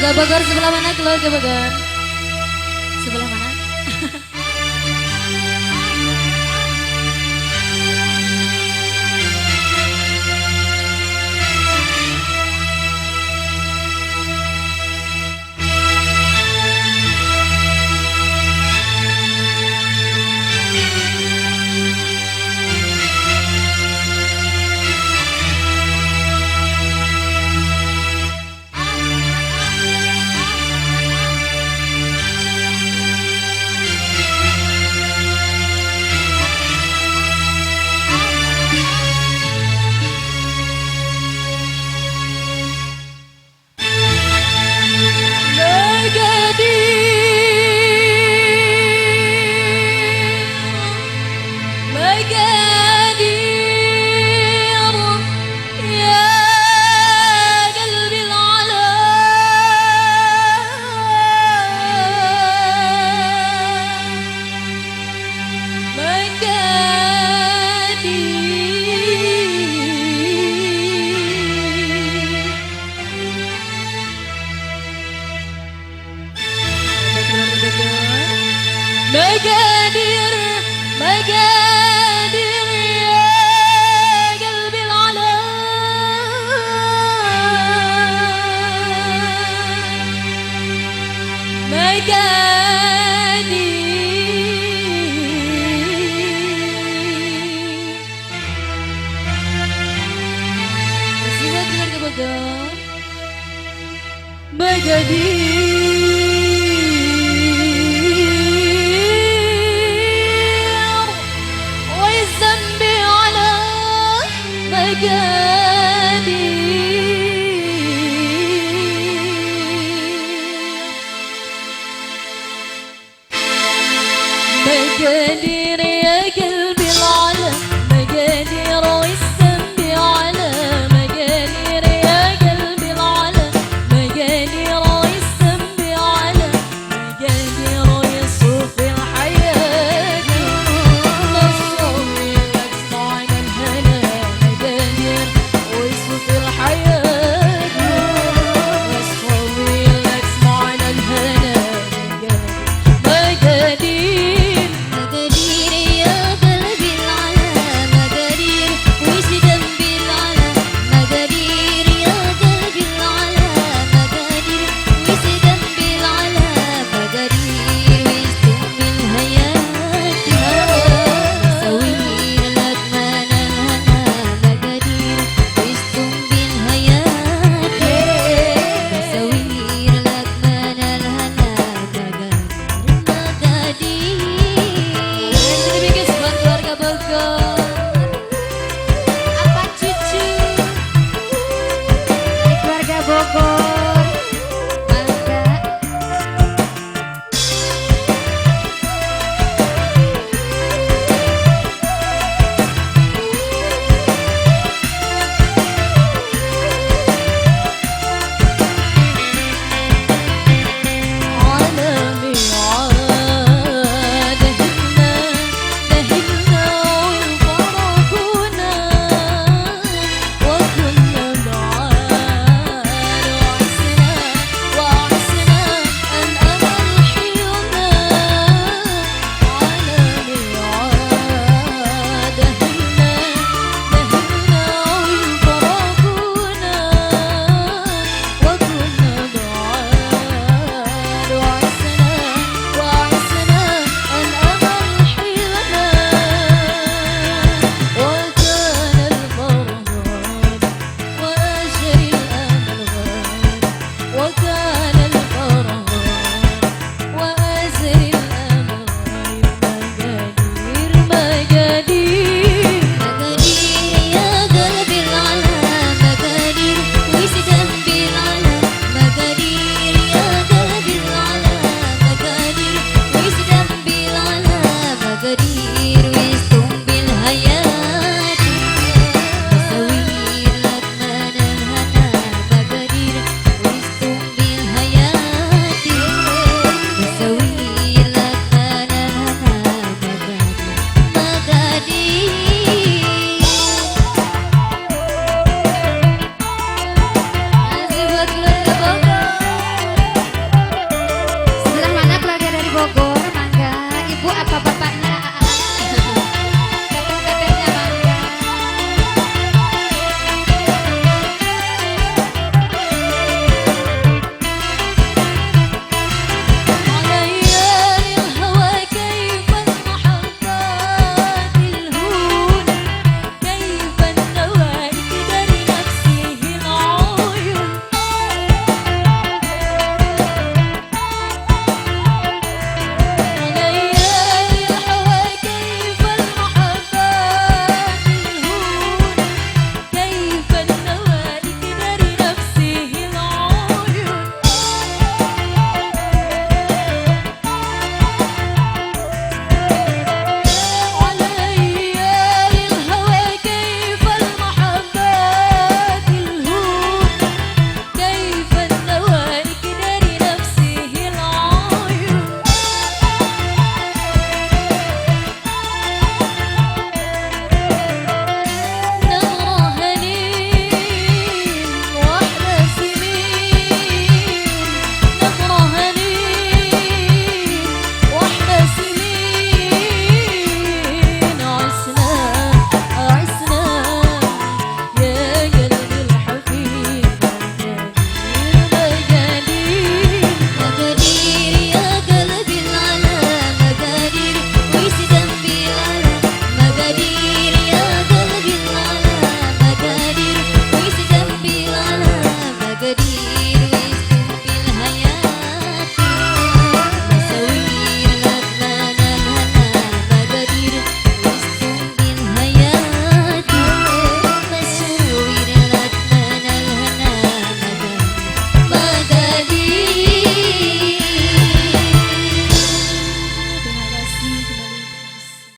Keluarga Bogor sebelah mana? Keluarga Bogor sebelah mana? مقادير مقادير يا قلبي العلا مقادير مقادير والذنب على مقادير يا قلبي العالم مقادير والذنب على مقادير يا قلبي العالم مقادير والذنب على مقادير يصوف الحياة نصوي لك طعم الهنا مقادير ويصوف الحياة نصوي لك طعم الهنا مقادير مقادير يا قلبي العلا مقادير وش ذنبي العلا مقادير يا قلبي العلا مقادير وش ذنبي العلا مقادير وش ذنبي الهيات سوي لك ما الهنا مقادير وش ذنبي الهيات سوي لك ما الهنا مقادير Jadi bikin sebuah keluarga Bogor. Apa cucu dari keluarga Bogor bangga. عالمي عاد دهنا وفرقونا وكنا بعاد وعسنا أن أمل حيونا عالمي عاد دهنا وفرقونا وكنا بعاد وعسنا أن أمل حيونا وكان المرهاب وأجري الأمل غاب وكان المرهاب وأجري الأمل غاب مقادير مقادير يا قلبي العلا مقادير وش ذنبي العلا مقادير يا قلبي العلا مقادير وش ذنبي العلا مقادير وش